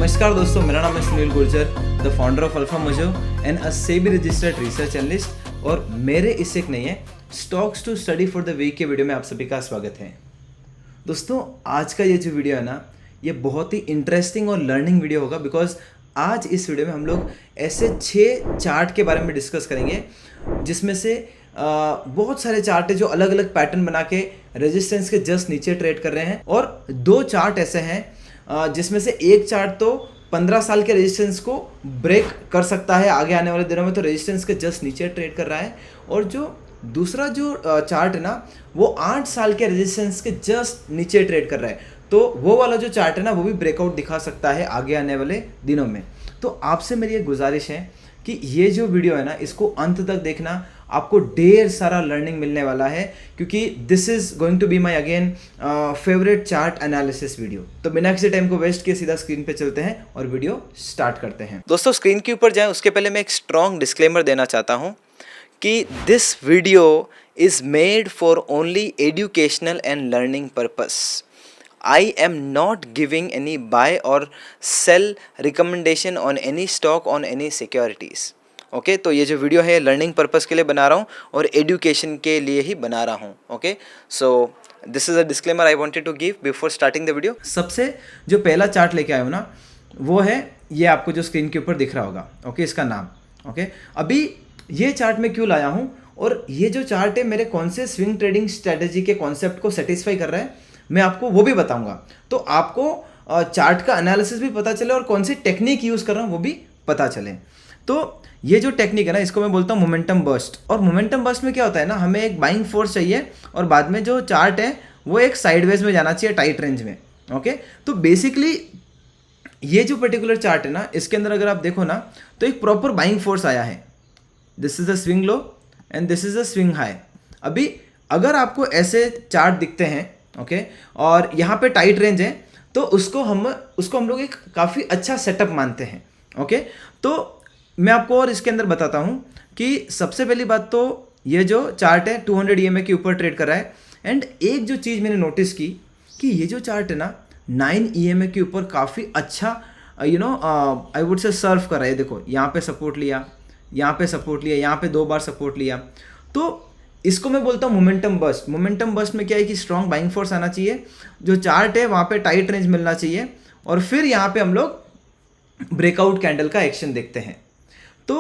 नमस्कार दोस्तों, मेरा नाम है Sunil Gurjar, the founder of Alpha Mojo and a SEBI registered research analyst. और मेरे इससे एक नहीं है stocks to study for the week के वीडियो में आप सभी का स्वागत है। दोस्तों, आज का ये जो वीडियो है ना, ये बहुत ही इंटरेस्टिंग और लर्निंग वीडियो होगा, बिकॉज आज इस वीडियो में हम लोग ऐसे 6 चार्ट के बारे में डिस्कस करेंगे जिसमें से बहुत सारे चार्ट है जो अलग अलग पैटर्न बना के रेजिस्टेंस के जस्ट नीचे ट्रेड कर रहे हैं, और 2 चार्ट ऐसे हैं जिसमें से एक चार्ट तो 15 साल के रेजिस्टेंस को ब्रेक कर सकता है आगे आने वाले दिनों में, तो रेजिस्टेंस के जस्ट नीचे ट्रेड कर रहा है। और जो दूसरा जो चार्ट है ना, वो 8 साल के रेजिस्टेंस के जस्ट नीचे ट्रेड कर रहा है, तो वो वाला जो चार्ट है ना, वो भी ब्रेकआउट दिखा सकता है आगे आने वाले दिनों में। तो आपसे मेरी एक गुजारिश है कि ये जो वीडियो है ना, इसको अंत तक देखना, आपको ढेर सारा लर्निंग मिलने वाला है, क्योंकि this is going to be my again favourite chart analysis video. तो बिना किसी टाइम को वेस्ट किए सीधा स्क्रीन पे चलते हैं और वीडियो स्टार्ट करते हैं। दोस्तों, स्क्रीन के ऊपर जाएं उसके पहले मैं एक स्ट्रॉन्ग डिस्क्लेमर देना चाहता हूं कि this video is made for only educational and learning purpose. I am not giving any buy or sell recommendation on any stock on any securities. Okay तो ये जो वीडियो है लर्निंग पर्पस के लिए बना रहा हूँ और एजुकेशन के लिए ही बना रहा हूँ। Okay, so this is a disclaimer I wanted to give before starting the video. सबसे जो पहला चार्ट लेके आया हूँ ना, वो है ये, आपको जो स्क्रीन के ऊपर दिख रहा होगा, ओके, इसका नाम। ओके, अभी ये चार्ट मैं क्यों लाया हूँ और ये जो चार्ट है मेरे कौन से स्विंग ट्रेडिंग स्ट्रेटेजी के कॉन्सेप्ट को सेटिस्फाई कर रहा है, मैं आपको वो भी बताऊंगा, तो आपको चार्ट का एनालिसिस भी पता चले और कौन सी टेक्निक यूज़ कर रहा हूँ वो भी पता चले। तो ये जो टेक्निक है ना, इसको मैं बोलता हूँ मोमेंटम बर्स्ट। और मोमेंटम बर्स्ट में क्या होता है ना, हमें एक बाइंग फोर्स चाहिए और बाद में जो चार्ट है वो एक साइडवेज में जाना चाहिए, टाइट रेंज में। ओके, तो बेसिकली ये जो पर्टिकुलर चार्ट है ना, इसके अंदर अगर आप देखो ना, तो एक प्रॉपर बाइंग फोर्स आया है। This is the swing low and this is the swing high. अभी अगर आपको ऐसे चार्ट दिखते हैं, ओके, और यहाँ पे टाइट रेंज है, तो उसको हम लोग एक काफ़ी अच्छा सेटअप मानते हैं। ओके, तो मैं आपको और इसके अंदर बताता हूँ कि सबसे पहली बात तो ये जो चार्ट है 200 EMA के ऊपर ट्रेड कर रहा है। एंड एक जो चीज़ मैंने नोटिस की कि ये जो चार्ट है ना 9 EMA के ऊपर काफ़ी अच्छा आई वुड से सर्व कर रहा है। देखो, यहाँ पे सपोर्ट लिया, यहाँ पे सपोर्ट लिया, यहाँ पे 2 बार सपोर्ट लिया, तो इसको मैं बोलता हूँ मोमेंटम बस्ट। मोमेंटम बस्ट में क्या है कि स्ट्रॉन्ग बाइंग फोर्स आना चाहिए, जो चार्ट है वहाँ पे टाइट रेंज मिलना चाहिए, और फिर यहाँ पे हम लोग ब्रेकआउट कैंडल का एक्शन देखते हैं। तो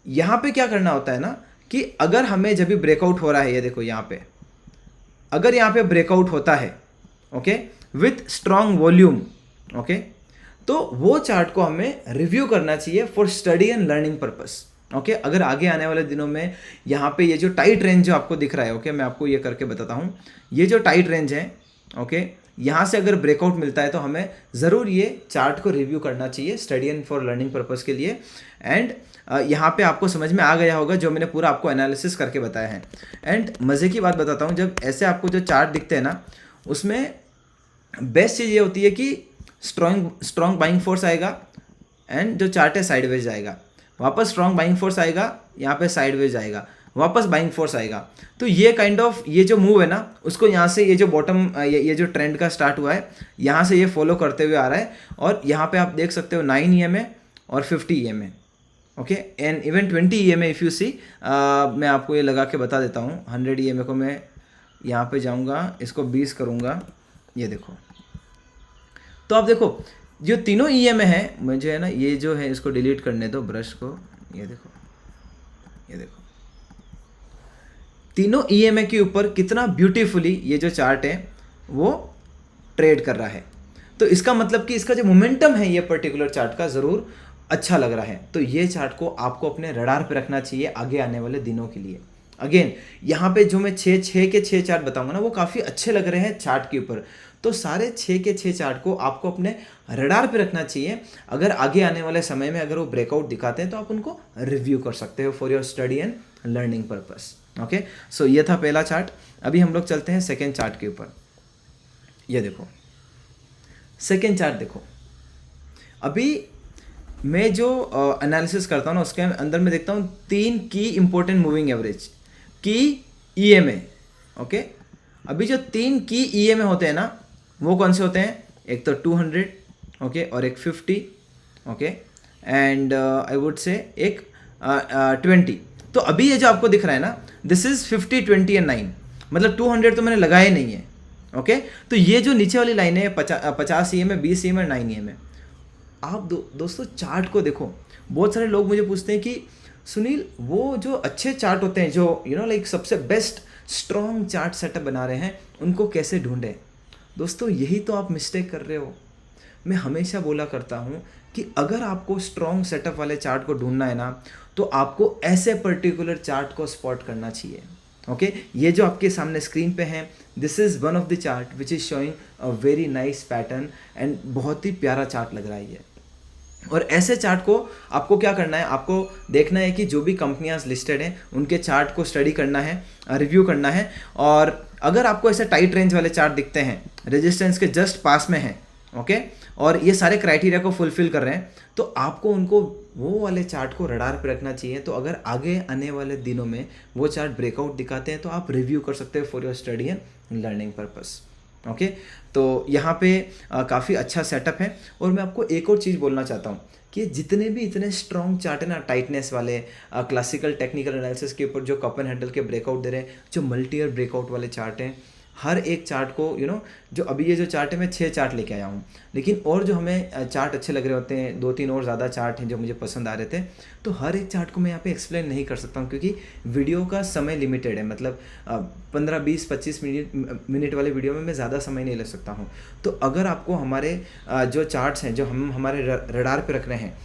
यहाँ पे क्या करना होता है ना कि अगर हमें जब भी ब्रेकआउट हो रहा है, ये देखो यहाँ पे, अगर यहाँ पे ब्रेकआउट होता है, okay, with strong volume, okay, तो वो चार्ट को हमें रिव्यू करना चाहिए for study and learning purpose. Okay, अगर आगे आने वाले दिनों में यहाँ पे ये जो टाइट रेंज जो आपको दिख रहा है, ओके, मैं आपको ये करके बताता हूँ, ये जो टाइट रेंज है, ओके, यहाँ से अगर ब्रेकआउट मिलता है तो हमें ज़रूर ये चार्ट को रिव्यू करना चाहिए study and for learning purpose के लिए। एंड यहाँ पे आपको समझ में आ गया होगा जो मैंने पूरा आपको एनालिसिस करके बताया है। एंड मज़े की बात बताता हूँ, जब ऐसे आपको जो चार्ट दिखते हैं ना, उसमें बेस्ट चीज़ ये होती है कि स्ट्रॉन्ग बाइंग फोर्स आएगा एंड जो चार्ट है साइडवेज जाएगा, वापस स्ट्रॉन्ग बाइंग फोर्स आएगा, यहाँ पे साइडवेज आएगा, वापस बाइंग फोर्स आएगा। तो ये काइंड ऑफ ये जो मूव है ना, उसको यहाँ से ये जो बॉटम ये जो ट्रेंड का स्टार्ट हुआ है, यहाँ से ये फॉलो करते हुए आ रहा है। और यहाँ पे आप देख सकते हो 9 EMA और 50 EMA, okay, and even 20 EMA if you see. मैं आपको ये लगा के बता देता हूँ, 100 EMA को मैं यहाँ पे जाऊँगा, इसको 20 करूँगा, ये देखो। तो आप देखो जो तीनों EMA है, मुझे है ना ये जो है इसको डिलीट करने दो ब्रश को, ये देखो, ये देखो, तीनों EMA के ऊपर कितना ब्यूटीफुली ये जो चार्ट है वो ट्रेड कर रहा है। तो इसका मतलब कि इसका जो मोमेंटम है ये पर्टिकुलर चार्ट का ज़रूर अच्छा लग रहा है। तो ये चार्ट को आपको अपने रडार पे रखना चाहिए आगे आने वाले दिनों के लिए। अगेन यहाँ पे जो मैं 6 के 6 चार्ट बताऊंगा ना, वो काफ़ी अच्छे लग रहे हैं चार्ट के ऊपर, तो सारे 6 के 6 चार्ट को आपको अपने रडार पे रखना चाहिए। अगर आगे आने वाले समय में अगर वो ब्रेकआउट दिखाते हैं तो आप उनको रिव्यू कर सकते हो for your study and learning purpose. Okay, so ये था पहला चार्ट। अभी हम लोग चलते हैं सेकेंड चार्ट के ऊपर। ये देखो सेकेंड चार्ट, देखो अभी मैं जो एनालिसिस करता हूँ ना, उसके अंदर मैं देखता हूँ 3 की इंपॉर्टेंट मूविंग एवरेज की EMA। ओके, अभी जो 3 की EMA होते हैं ना, वो कौन से होते हैं? एक तो 200, ओके, और एक 50 okay, and I would say एक 20। तो अभी ये जो आपको दिख रहा है ना, दिस इज 50, 20 एंड 9, मतलब 200 तो मैंने लगाया नहीं है। ओके, तो ये जो नीचे वाली लाइन है 50 EM है, 20 EM है, 9 EM है। आप दोस्तों चार्ट को देखो। बहुत सारे लोग मुझे पूछते हैं कि सुनील वो जो अच्छे चार्ट होते हैं, जो लाइक सबसे बेस्ट स्ट्रॉन्ग चार्ट सेटअप बना रहे हैं, उनको कैसे ढूंढें। दोस्तों यही तो आप मिस्टेक कर रहे हो। मैं हमेशा बोला करता हूँ कि अगर आपको स्ट्रॉन्ग सेटअप वाले चार्ट को ढूंढना है ना, तो आपको ऐसे पर्टिकुलर चार्ट को स्पॉट करना चाहिए। ओके, ये जो आपके सामने स्क्रीन पे है, this is one of the chart which is showing a very nice pattern and बहुत ही प्यारा चार्ट लग रहा है ये। और ऐसे चार्ट को आपको क्या करना है, आपको देखना है कि जो भी कंपनियां लिस्टेड हैं उनके चार्ट को स्टडी करना है, रिव्यू करना है। और अगर आपको ऐसे टाइट रेंज वाले चार्ट दिखते हैं, रेजिस्टेंस के जस्ट पास में हैं, ओके, और ये सारे क्राइटेरिया को फुलफिल कर रहे हैं, तो आपको उनको वो वाले चार्ट को रडार पे रखना चाहिए। तो अगर आगे आने वाले दिनों में वो चार्ट ब्रेकआउट दिखाते हैं तो आप रिव्यू कर सकते हो for your study and learning purpose. Okay, तो यहाँ पे काफ़ी अच्छा सेटअप है। और मैं आपको एक और चीज़ बोलना चाहता हूँ कि जितने भी इतने स्ट्रॉन्ग चार्ट है ना, टाइटनेस वाले, क्लासिकल टेक्निकल एनालिसिस के ऊपर जो कप एंड हैंडल के ब्रेकआउट दे रहे हैं, जो मल्टी ईयर ब्रेकआउट वाले चार्ट हैं, हर एक चार्ट को जो अभी ये जो चार्ट है, मैं 6 चार्ट लेके आया हूँ, लेकिन और जो हमें चार्ट अच्छे लग रहे होते हैं, 2-3 और ज़्यादा चार्ट हैं जो मुझे पसंद आ रहे थे, तो हर एक चार्ट को मैं यहाँ पे एक्सप्लेन नहीं कर सकता हूँ क्योंकि वीडियो का समय लिमिटेड है। मतलब 15, 20, 25 मिनट वाले वीडियो में मैं ज़्यादा समय नहीं ले सकता हूँ। तो अगर आपको हमारे जो चार्ट्स हैं जो हम हमारे रडार पे रख रहे हैं,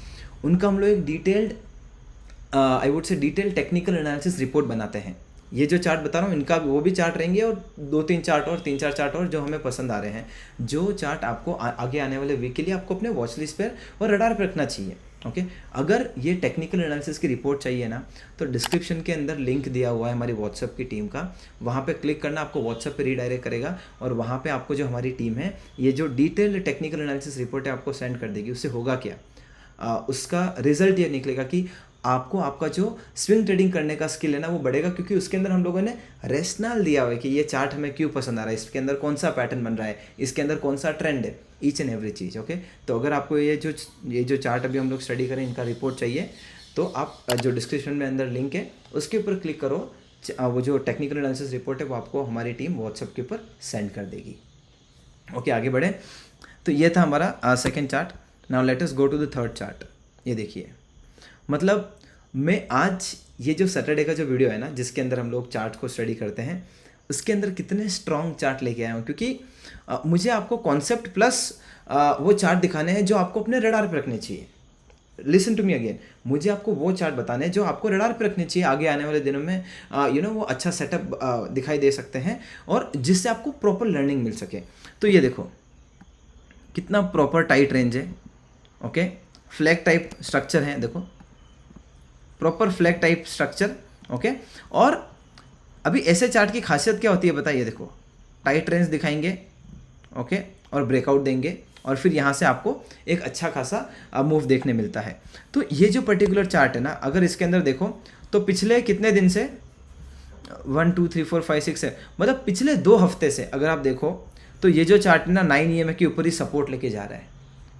उनका हम लोग एक detailed I would say detailed technical analysis report बनाते हैं। ये जो चार्ट बता रहा हूँ इनका वो भी चार्ट रहेंगे, और 2-3 चार्ट और 3-4 चार्ट और जो हमें पसंद आ रहे हैं, जो चार्ट आपको आगे आने वाले वीक के लिए आपको अपने वॉच लिस्ट पर और रडार पर रखना चाहिए। ओके, अगर ये टेक्निकल एनालिसिस की रिपोर्ट चाहिए ना, तो डिस्क्रिप्शन के अंदर लिंक दिया हुआ है हमारी व्हाट्सएप की टीम का, वहाँ पे क्लिक करना, आपको व्हाट्सएप पे रीडायरेक्ट करेगा और वहाँ पे आपको जो हमारी टीम है ये जो डिटेल्ड टेक्निकल एनालिसिस रिपोर्ट है आपको सेंड कर देगी। उससे होगा क्या, उसका रिजल्ट ये निकलेगा कि आपको आपका जो स्विंग ट्रेडिंग करने का स्किल है ना वो बढ़ेगा, क्योंकि उसके अंदर हम लोगों ने रेशनल दिया हुआ है कि ये चार्ट हमें क्यों पसंद आ रहा है, इसके अंदर कौन सा पैटर्न बन रहा है, इसके अंदर कौन सा ट्रेंड है, each and every cheese. Okay, तो अगर आपको ये जो चार्ट अभी हम लोग स्टडी करें इनका रिपोर्ट चाहिए, तो आप जो डिस्क्रिप्शन में अंदर लिंक है उसके ऊपर क्लिक करो, वो जो टेक्निकल एनालिसिस रिपोर्ट है वो आपको हमारी टीम व्हाट्सएप के ऊपर सेंड कर देगी। ओके, आगे बढ़े। तो ये था हमारा second chart. Now let us go to the third chart. ये देखिए, मतलब मैं आज ये जो सैटरडे का जो वीडियो है ना, जिसके अंदर हम लोग चार्ट को स्टडी करते हैं, उसके अंदर कितने स्ट्रॉन्ग चार्ट लेके आया हूँ, क्योंकि मुझे आपको कॉन्सेप्ट प्लस वो चार्ट दिखाने हैं जो आपको अपने रडार पे रखने चाहिए। लिसन टू मी अगेन, मुझे आपको वो चार्ट बताने हैं जो आपको रडार पे रखने चाहिए। आगे आने वाले दिनों में वो अच्छा सेटअप दिखाई दे सकते हैं और जिससे आपको प्रॉपर लर्निंग मिल सके। तो ये देखो कितना प्रॉपर टाइट रेंज है। ओके, फ्लैग टाइप स्ट्रक्चर है, देखो proper flag type structure. Okay, और अभी ऐसे चार्ट की खासियत क्या होती है बताइए। देखो टाइट रेंज दिखाएंगे, ओके, और ब्रेकआउट देंगे और फिर यहाँ से आपको एक अच्छा खासा मूव देखने मिलता है। तो ये जो पर्टिकुलर चार्ट है ना, अगर इसके अंदर देखो तो पिछले कितने दिन से 1 2 3 4 5 6 है, मतलब पिछले 2 हफ्ते से अगर आप देखो तो ये जो चार्ट है ना 9 EMA के ऊपर ही सपोर्ट लेके जा रहा है।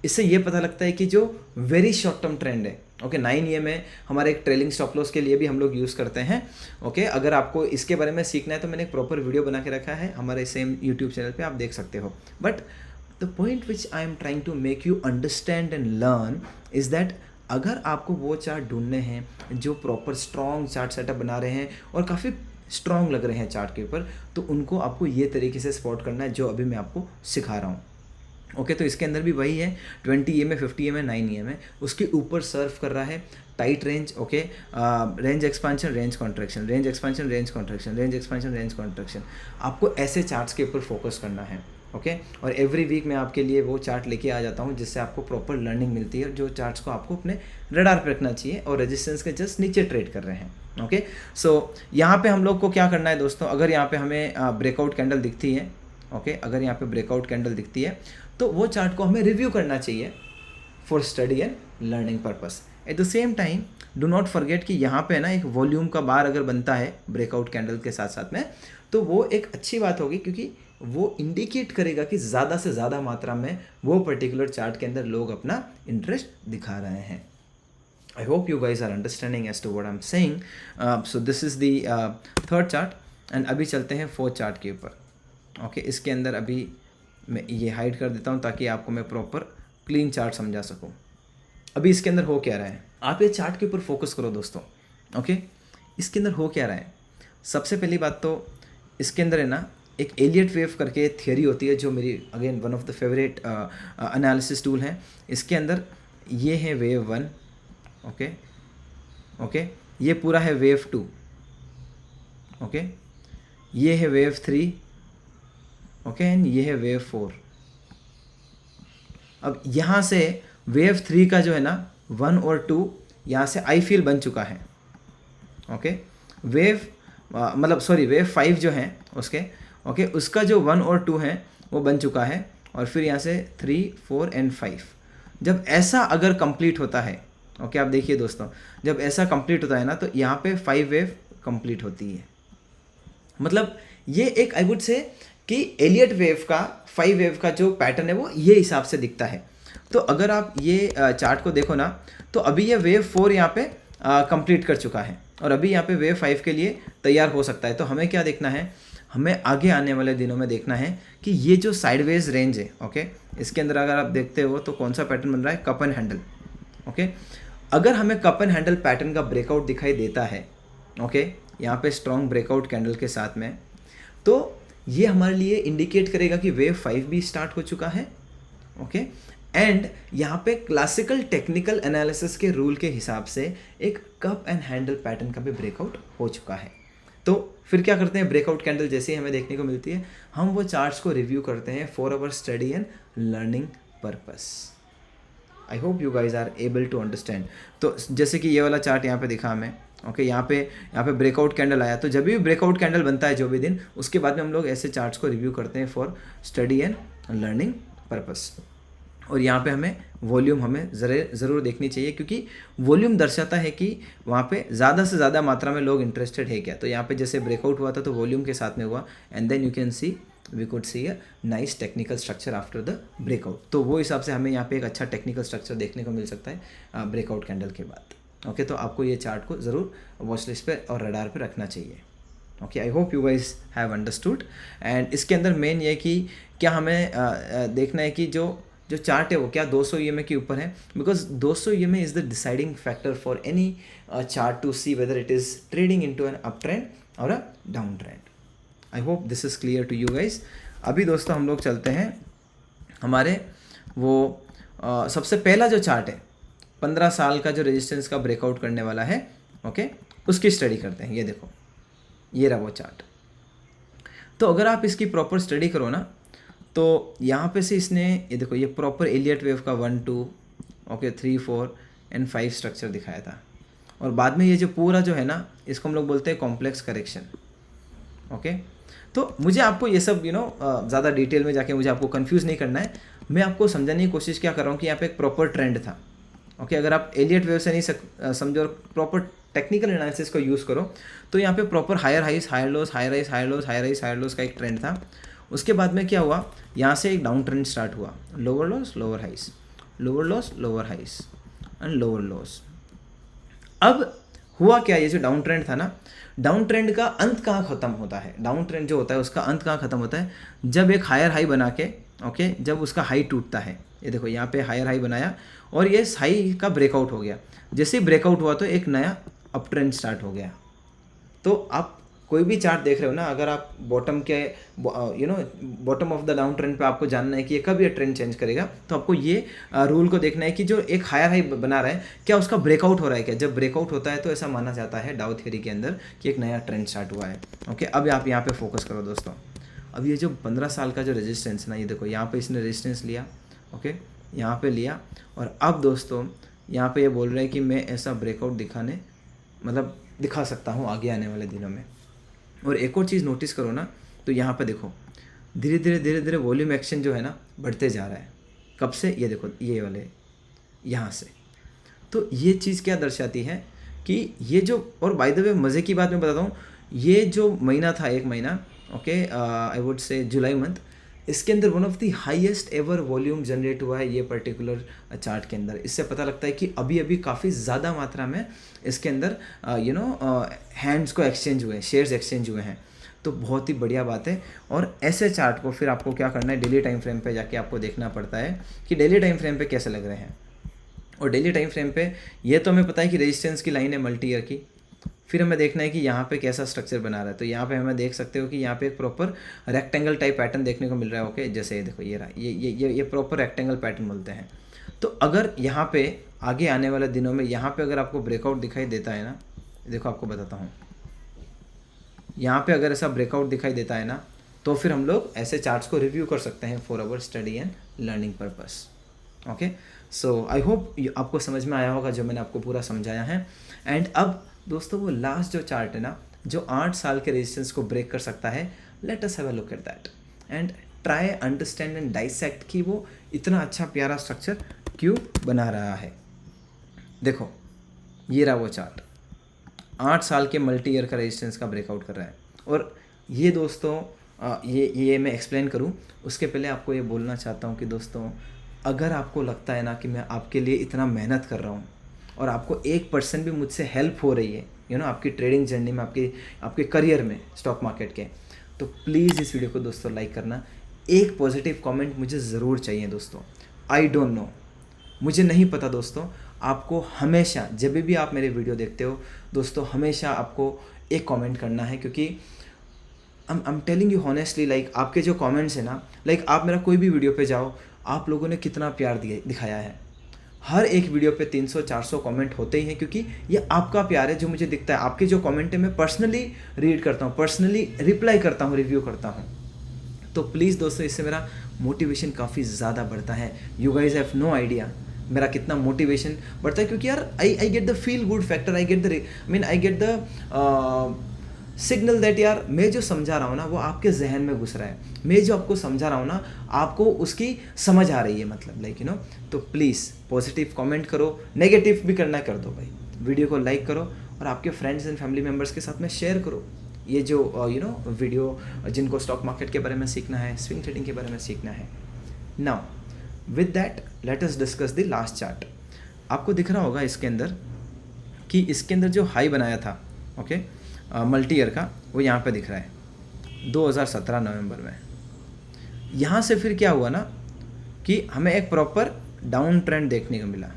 इससे ये पता लगता है कि जो वेरी शॉर्ट टर्म ट्रेंड है, ओके, 9 EMA हमारे एक ट्रेलिंग स्टॉप लॉस के लिए भी हम लोग यूज़ करते हैं। ओके, अगर आपको इसके बारे में सीखना है तो मैंने एक प्रॉपर वीडियो बना के रखा है हमारे सेम यूट्यूब चैनल पे, आप देख सकते हो। But the point which I am trying to make you understand and learn is that अगर आपको वो चार्ट ढूंढने हैं जो प्रॉपर स्ट्रॉन्ग चार्ट सेटअप बना रहे हैं और काफ़ी स्ट्रॉन्ग लग रहे हैं चार्ट के ऊपर, तो उनको आपको ये तरीके से स्पॉट करना है जो अभी मैं आपको सिखा रहा हूँ। ओके, तो इसके अंदर भी वही है, 20 EMA, 50 EMA, 9 EMA, उसके ऊपर सर्व कर रहा है tight range. Okay, range expansion, range contraction, range expansion, range contraction, range expansion, range contraction. आपको ऐसे चार्ट्स के ऊपर फोकस करना है। ओके, और एवरी वीक मैं आपके लिए वो चार्ट लेके आ जाता हूँ जिससे आपको प्रॉपर लर्निंग मिलती है, जो चार्ट्स को आपको अपने रडार पर रखना चाहिए और रेजिस्टेंस के जस्ट नीचे ट्रेड कर रहे हैं। ओके, सो यहाँ पे हम लोग को क्या करना है दोस्तों, अगर यहाँ पे हमें ब्रेकआउट कैंडल दिखती है, ओके, अगर यहाँ पे ब्रेकआउट कैंडल दिखती है तो वो चार्ट को हमें रिव्यू करना चाहिए for study and learning purpose. At the same time do not forget कि यहाँ पे ना एक वॉल्यूम का बार अगर बनता है ब्रेकआउट कैंडल के साथ साथ में, तो वो एक अच्छी बात होगी, क्योंकि वो इंडिकेट करेगा कि ज़्यादा से ज़्यादा मात्रा में वो पर्टिकुलर चार्ट के अंदर लोग अपना इंटरेस्ट दिखा रहे हैं. I hope you guys are understanding as to what I'm saying. So this is the third chart and अभी चलते हैं फोर्थ चार्ट के ऊपर. ओके इसके अंदर अभी मैं ये हाइड कर देता हूँ ताकि आपको मैं प्रॉपर क्लीन चार्ट समझा सकूँ. अभी इसके अंदर हो क्या रहा है, आप ये चार्ट के ऊपर फोकस करो दोस्तों. ओके इसके अंदर हो क्या रहा है, सबसे पहली बात तो इसके अंदर है ना एक एलियट वेव करके थियरी होती है जो मेरी again one of the favourite analysis tool है. इसके अंदर ये है वेव 1. ओके ये पूरा है वेव 2. ओके ये है वेव 3. ओके एंड ये है वेव 4. अब यहाँ से वेव 3 का जो है ना 1 और 2 यहाँ से आई फील बन चुका है. ओके वेव मतलब सॉरी वेव 5 जो है उसके ओके उसका जो 1 और 2 है वो बन चुका है. और फिर यहाँ से 3, 4 एंड 5. जब ऐसा अगर कंप्लीट होता है ओके आप देखिए दोस्तों, जब ऐसा कंप्लीट होता है ना तो यहाँ पे 5 वेव कंप्लीट होती है. मतलब ये एक आई वुड से कि एलियट वेव का 5 वेव का जो पैटर्न है वो ये हिसाब से दिखता है. तो अगर आप ये चार्ट को देखो ना तो अभी ये वेव 4 यहाँ पे कंप्लीट कर चुका है और अभी यहाँ पे वेव 5 के लिए तैयार हो सकता है. तो हमें क्या देखना है, हमें आगे आने वाले दिनों में देखना है कि ये जो साइडवेज रेंज है ओके इसके अंदर अगर आप देखते हो तो कौन सा पैटर्न बन रहा है, कप एंड हैंडल. ओके अगर हमें कप एंड हैंडल पैटर्न का ब्रेकआउट दिखाई देता है ओके यहाँ पे स्ट्रॉन्ग ब्रेकआउट कैंडल के साथ में, तो ये हमारे लिए इंडिकेट करेगा कि वेव 5 भी स्टार्ट हो चुका है. ओके एंड यहाँ पे क्लासिकल टेक्निकल एनालिसिस के रूल के हिसाब से एक कप एंड हैंडल पैटर्न का भी ब्रेकआउट हो चुका है. तो फिर क्या करते हैं, ब्रेकआउट कैंडल जैसे ही हमें देखने को मिलती है हम वो चार्ट्स को रिव्यू करते हैं for our study and learning purpose. I hope you guys are able to understand. तो जैसे कि ये वाला चार्ट यहाँ पे दिखा हमें ओके यहाँ पे ब्रेकआउट कैंडल आया. तो जब भी ब्रेकआउट कैंडल बनता है जो भी दिन, उसके बाद में हम लोग ऐसे चार्ट्स को रिव्यू करते हैं for study and learning purpose. और यहाँ पे हमें वॉल्यूम हमें ज़रूर देखनी चाहिए क्योंकि वॉल्यूम दर्शाता है कि वहाँ पे ज़्यादा से ज़्यादा मात्रा में लोग इंटरेस्टेड है क्या. तो यहाँ पे जैसे ब्रेकआउट हुआ था तो वॉल्यूम के साथ में हुआ and then you can see we could see a nice technical structure after the breakout. तो वो हिसाब से हमें यहाँ पे एक अच्छा टेक्निकल स्ट्रक्चर देखने को मिल सकता है ब्रेकआउट कैंडल के बाद. ओके तो आपको ये चार्ट को ज़रूर वॉच लिस्ट पे और रडार पे रखना चाहिए. Okay I hope you guys have understood. And इसके अंदर मेन ये कि क्या हमें देखना है कि जो चार्ट है वो क्या 200 EMA के ऊपर है, because 200 EMA is the deciding factor for any chart to see whether it is trading into an up trend और a down trend. I hope this is clear to you guys. अभी दोस्तों हम लोग चलते हैं हमारे वो सबसे पहला जो चार्ट है 15 साल का जो रेजिस्टेंस का ब्रेकआउट करने वाला है ओके उसकी स्टडी करते हैं. ये देखो ये रहा वो चार्ट. तो अगर आप इसकी प्रॉपर स्टडी करो ना तो यहाँ पे से इसने ये देखो ये प्रॉपर एलियट वेव का 1, 2 ओके 3, 4 एंड 5 स्ट्रक्चर दिखाया था. और बाद में ये जो पूरा जो है ना इसको हम लोग बोलते हैं कॉम्प्लेक्स करेक्शन. ओके तो मुझे आपको ये सब ज़्यादा डिटेल में जाके मुझे आपको कंफ्यूज नहीं करना है. मैं आपको समझाने की कोशिश क्या कर रहा हूँ कि यहाँ पे एक प्रॉपर ट्रेंड था. ओके अगर आप एलियट वेव से नहीं समझो और प्रॉपर टेक्निकल एनालिसिस को यूज़ करो तो यहाँ पे proper higher highs higher lows higher highs higher lows higher highs higher lows का एक ट्रेंड था. उसके बाद में क्या हुआ, यहाँ से एक डाउन ट्रेंड स्टार्ट हुआ, lower lows lower highs lower lows lower highs and lower lows. अब हुआ क्या, ये जो डाउन ट्रेंड था ना, डाउन ट्रेंड का अंत कहाँ ख़त्म होता है, डाउन ट्रेंड जो होता है उसका अंत कहाँ ख़त्म होता है, जब एक हायर हाई बना के ओके जब उसका हाई टूटता है. ये देखो यहाँ पे हायर हाई बनाया और ये हाई का ब्रेकआउट हो गया. जैसे ही ब्रेकआउट हुआ तो एक नया अप ट्रेंड स्टार्ट हो गया. तो आप कोई भी चार्ट देख रहे हो ना, अगर आप बॉटम के bottom of the down trend पे आपको जानना है कि ये कब ये ट्रेंड चेंज करेगा, तो आपको ये रूल को देखना है कि जो एक हायर हाई बना रहा है क्या उसका ब्रेकआउट हो रहा है क्या. जब ब्रेकआउट होता है तो ऐसा माना जाता है डाउ थ्योरी के अंदर कि एक नया ट्रेंड स्टार्ट हुआ है. ओके अब आप यहाँ पे फोकस करो दोस्तों. अब ये जो 15 साल का जो रेजिस्टेंस ना, ये देखो यहाँ पे इसने रेजिस्टेंस लिया ओके यहाँ पे लिया और अब दोस्तों यहाँ पे ये बोल रहा है कि मैं ऐसा ब्रेकआउट दिखा सकता हूँ आगे आने वाले दिनों में. और एक और चीज़ नोटिस करो ना, तो यहाँ पे देखो धीरे धीरे वॉल्यूम एक्शन जो है ना बढ़ते जा रहा है. कब से, ये देखो ये वाले यहाँ से. तो ये चीज़ क्या दर्शाती है कि ये जो, और बाय द वे मज़े की बात मैं बताता हूँ, ये जो महीना था एक महीना, okay, I would say July month, इसके अंदर one of the highest ever volume generate हुआ है ये पर्टिकुलर चार्ट के अंदर। इससे पता लगता है कि अभी अभी काफ़ी ज़्यादा मात्रा में इसके अंदर हैंड्स को एक्सचेंज हुए हैं, शेयर्स एक्सचेंज हुए हैं, तो बहुत ही बढ़िया बात है। और ऐसे चार्ट को फिर आपको क्या करना है, डेली टाइम फ्रेम पे जाके आपको देखना पड़ता है कि डेली टाइम फ्रेम पे कैसे लग रहे हैं। और डेली टाइम फ्रेम पे ये तो हमें पता है कि रेजिस्टेंस की लाइन है मल्टी ईयर की, फिर हमें देखना है कि यहाँ पे कैसा स्ट्रक्चर बना रहा है। तो यहाँ पे हमें देख सकते हो कि यहाँ पे एक प्रॉपर रेक्टेंगल टाइप पैटर्न देखने को मिल रहा है। ओके, जैसे ये देखो, ये रहा, ये प्रॉपर रेक्टेंगल पैटर्न बोलते हैं। तो अगर यहाँ पे आगे आने वाले दिनों में यहाँ पे अगर आपको ब्रेकआउट दिखाई देता है ना, देखो आपको बताता हूँ, यहाँ पे अगर ऐसा ब्रेकआउट दिखाई देता है ना, तो फिर हम लोग ऐसे चार्ट्स को रिव्यू कर सकते हैं for our study and learning purpose. Okay, so I hope आपको समझ में आया होगा जो मैंने आपको पूरा समझाया है। एंड अब दोस्तों वो लास्ट जो चार्ट है ना, जो 8 साल के रेजिस्टेंस को ब्रेक कर सकता है, let us have a look at that and try understand and dissect कि वो इतना अच्छा प्यारा स्ट्रक्चर क्यों बना रहा है। देखो, ये रहा वो चार्ट, 8 साल के मल्टी ईयर का रेजिस्टेंस का ब्रेकआउट कर रहा है। और ये दोस्तों ये मैं एक्सप्लेन करूँ उसके पहले आपको ये बोलना चाहता हूँ कि दोस्तों, अगर आपको लगता है ना कि मैं आपके लिए इतना मेहनत कर रहा हूँ और आपको 1% भी मुझसे हेल्प हो रही है आपकी ट्रेडिंग जर्नी में, आपके करियर में स्टॉक मार्केट के, तो प्लीज़ इस वीडियो को दोस्तों लाइक करना। एक पॉजिटिव कमेंट मुझे ज़रूर चाहिए दोस्तों। आई डोंट नो, मुझे नहीं पता दोस्तों, आपको हमेशा जब भी आप मेरे वीडियो देखते हो दोस्तों, हमेशा आपको एक कमेंट करना है, क्योंकि I am telling you honestly, like आपके जो कमेंट्स है ना, लाइक आप मेरा कोई भी वीडियो पे जाओ, आप लोगों ने कितना प्यार दिखाया है। हर एक वीडियो पे 300-400 कमेंट होते ही हैं, क्योंकि ये आपका प्यार है जो मुझे दिखता है। आपके जो कमेंट है मैं पर्सनली रीड करता हूँ, पर्सनली रिप्लाई करता हूँ, रिव्यू करता हूँ। तो प्लीज़ दोस्तों, इससे मेरा मोटिवेशन काफ़ी ज़्यादा बढ़ता है। You guys have no idea मेरा कितना मोटिवेशन बढ़ता है, क्योंकि यार I get the feel good factor, I get the signal that यार मैं जो समझा रहा हूँ ना वो आपके जहन में घुस रहा है, मैं जो आपको समझा रहा हूँ ना आपको उसकी समझ आ रही है, मतलब लाइक तो प्लीज़ पॉजिटिव कमेंट करो, नेगेटिव भी करना कर दो भाई, वीडियो को लाइक करो और आपके फ्रेंड्स एंड फैमिली मेम्बर्स के साथ में शेयर करो ये जो वीडियो, जिनको स्टॉक मार्केट के बारे में सीखना है, स्विंग ट्रेडिंग के बारे में सीखना है। Now with that let us discuss the last chart. आपको दिख रहा होगा इसके अंदर कि इसके अंदर जो हाई बनाया था ओके मल्टी ईयर का, वो यहाँ पे दिख रहा है 2017 नवंबर में। यहाँ से फिर क्या हुआ ना कि हमें एक प्रॉपर डाउन ट्रेंड देखने को मिला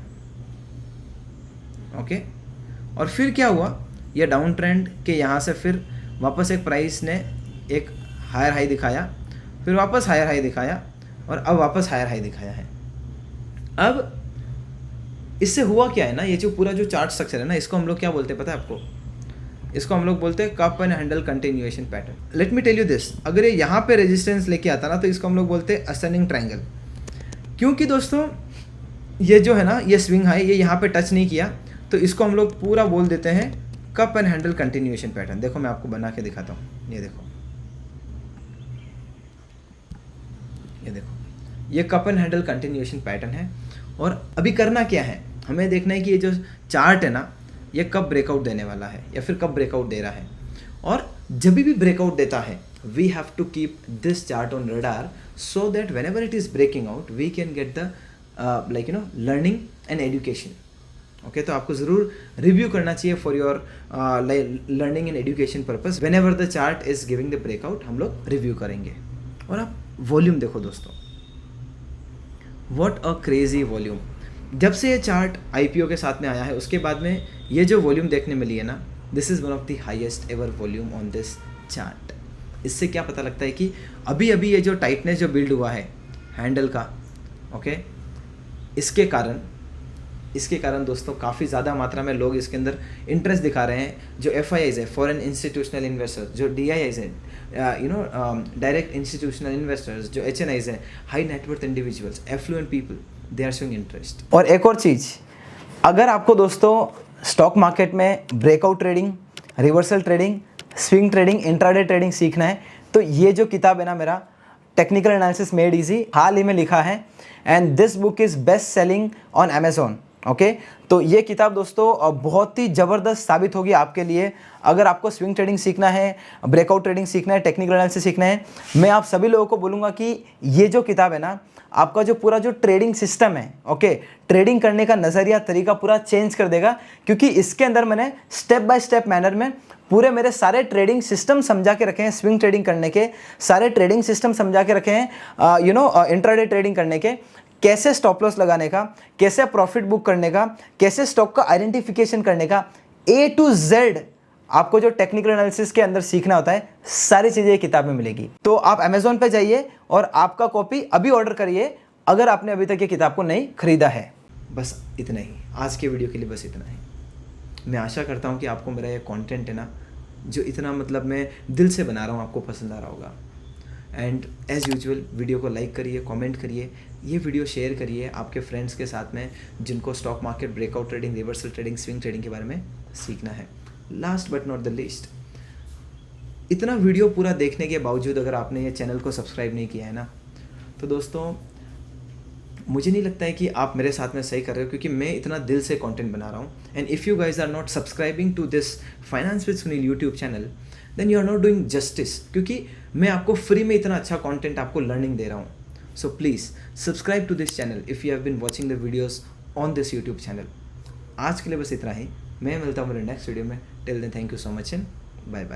ओके। और फिर क्या हुआ, ये डाउन ट्रेंड के यहाँ से फिर वापस एक प्राइस ने एक हायर हाई दिखाया, फिर वापस हायर हाई दिखाया और अब वापस हायर हाई दिखाया है। अब इससे हुआ क्या है ना, ये जो पूरा जो चार्ट स्ट्रक्चर है ना, इसको हम लोग क्या बोलते हैं पता है आपको? इसको हम लोग बोलते हैं cup and handle continuation pattern. Let me tell you this, अगर ये यहाँ पे रेजिस्टेंस लेके आता ना तो इसको हम लोग बोलते हैं असेंडिंग ट्रायंगल। क्योंकि दोस्तों ये जो है ना, ये स्विंग हाई ये यहाँ पे टच नहीं किया, तो इसको हम लोग पूरा बोल देते हैं cup and handle continuation pattern. देखो मैं आपको बना के दिखाता हूँ, ये देखो, ये देखो, ये cup and handle continuation pattern है। और अभी करना क्या है, हमें देखना है कि ये जो चार्ट है ना, ये कब ब्रेकआउट देने वाला है या फिर कब ब्रेकआउट दे रहा है। और जब भी ब्रेकआउट देता है we have to keep this chart on radar so that whenever it is breaking out we can get the learning and education. Okay, तो आपको ज़रूर रिव्यू करना चाहिए for your learning and education purpose. Whenever the chart is giving the breakout हम लोग review करेंगे। और आप वॉल्यूम देखो दोस्तों, व्हाट अ क्रेजी वॉल्यूम। जब से ये चार्ट आईपीओ के साथ में आया है उसके बाद में ये जो वॉल्यूम देखने मिली है ना, this is one of the highest ever volume on this chart. इससे क्या पता लगता है कि अभी अभी ये जो टाइटनेस जो बिल्ड हुआ है हैंडल का ओके, इसके कारण दोस्तों काफ़ी ज़्यादा मात्रा में लोग इसके अंदर इंटरेस्ट दिखा रहे हैं। जो FIIs है, फॉरेन इंस्टीट्यूशनल इन्वेस्टर्स, जो DIIs है डायरेक्ट इंस्टीट्यूशनल इन्वेस्टर्स, जो HNIs हैं, high net worth individuals, affluent people, they are showing interest. और एक और चीज़, अगर आपको दोस्तों स्टॉक मार्केट में breakout trading, reversal trading, swing trading, intraday trading सीखना है तो ये जो किताब है ना मेरा, टेक्निकल एनालिसिस मेड इजी, हाल ही में लिखा है and this book is best selling on Amazon. Okay तो ये किताब दोस्तों बहुत ही ज़बरदस्त साबित होगी आपके लिए। अगर आपको स्विंग ट्रेडिंग सीखना है, ब्रेकआउट ट्रेडिंग सीखना है, टेक्निकल एनालिसिस सीखना है, मैं आप सभी लोगों को बोलूँगा कि ये जो किताब है ना, आपका जो पूरा जो ट्रेडिंग सिस्टम है, ओके, ट्रेडिंग करने का नज़रिया, तरीका पूरा चेंज कर देगा। क्योंकि इसके अंदर मैंने स्टेप बाय स्टेप मैनर में पूरे मेरे सारे ट्रेडिंग सिस्टम समझा के रखे हैं। स्विंग ट्रेडिंग करने के सारे ट्रेडिंग सिस्टम समझा के रखे हैं, इंट्राडे ट्रेडिंग करने के, कैसे स्टॉप लॉस लगाने का, कैसे प्रॉफिट बुक करने का, कैसे स्टॉक का आइडेंटिफिकेशन करने का, A to Z आपको जो टेक्निकल एनालिसिस के अंदर सीखना होता है, सारी चीज़ें किताब में मिलेगी। तो आप अमेजोन पे जाइए और आपका कॉपी अभी ऑर्डर करिए अगर आपने अभी तक ये किताब को नहीं खरीदा है। बस इतना ही, आज के वीडियो के लिए बस इतना ही। मैं आशा करता हूँ कि आपको मेरा ये कंटेंट है ना, जो इतना मतलब मैं दिल से बना रहा हूँ, आपको पसंद आ रहा होगा। एंड एज़ यूजुअल वीडियो को लाइक करिए, कमेंट करिए, ये वीडियो शेयर करिए आपके फ्रेंड्स के साथ में जिनको stock market, breakout trading, reversal trading, swing trading के बारे में सीखना है। Last but not the least, इतना वीडियो पूरा देखने के बावजूद अगर आपने ये चैनल को सब्सक्राइब नहीं किया है ना, तो दोस्तों मुझे नहीं लगता है कि आप मेरे साथ में सही कर रहे हो, क्योंकि मैं इतना दिल से कंटेंट बना रहा हूँ। And if you guys are not subscribing to this finance with Sunil YouTube channel, then you are not doing justice, क्योंकि मैं आपको फ्री में इतना अच्छा कंटेंट आपको लर्निंग दे रहा हूँ। So please subscribe to this channel if you have been watching the videos on this YouTube channel. आज के लिए बस इतना ही, मैं मिलता हूँ मेरे नेक्स्ट वीडियो में। Till then thank you so much and bye bye.